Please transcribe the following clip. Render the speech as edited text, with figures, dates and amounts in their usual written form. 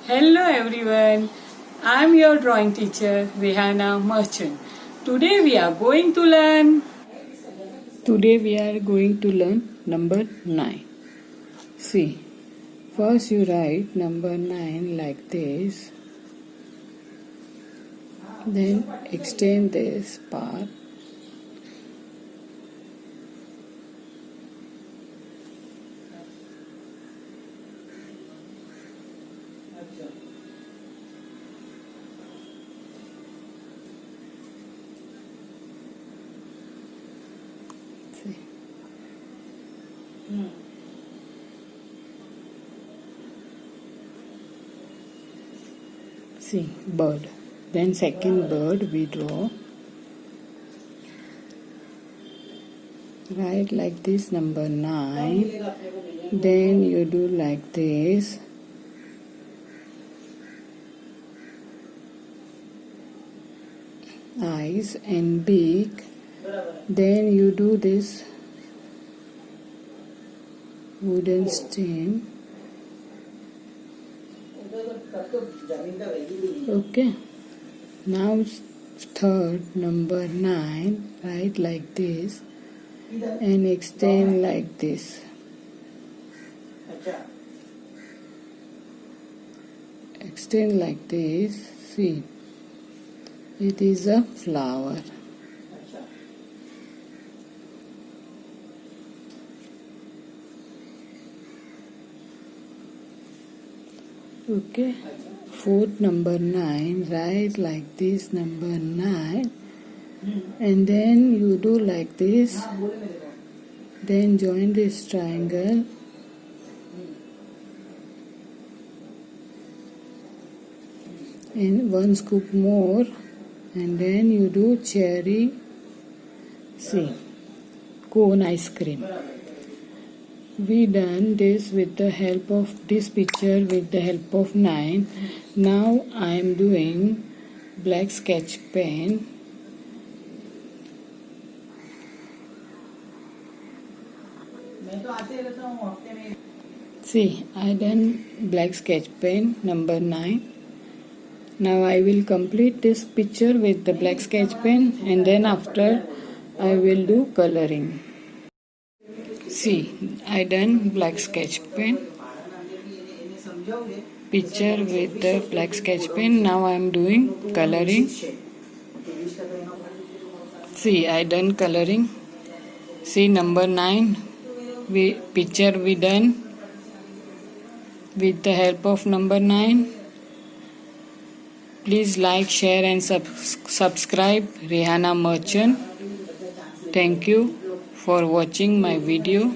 Hello everyone, I am your drawing teacher Rihanna Merchant. Today we are going to learn number 9. See, first you write number 9 like this, then extend this part. See, bird. Then second bird we draw. Write like this number 9. Then you do like this. Eyes and beak. Then you do this wooden stem. Okay. Now third number 9, write like this and extend like this. Extend like this. See, it is a flower. Okay. Fourth number 9, write like this number 9 and then you do like this, then join this triangle and one scoop more and then you do cherry, see, cone ice cream. We done this with the help of this picture with the help of 9. Now I am doing black sketch pen. See, I done black sketch pen number 9. Now I will complete this picture with the black sketch pen and then after I will do coloring. See, I done black sketch pen picture with the black sketch pen. Now I am doing coloring. See, I done coloring. See, number 9 picture we done with the help of number 9. Please like, share and subscribe Rihanna Merchant. Thank you for watching my video.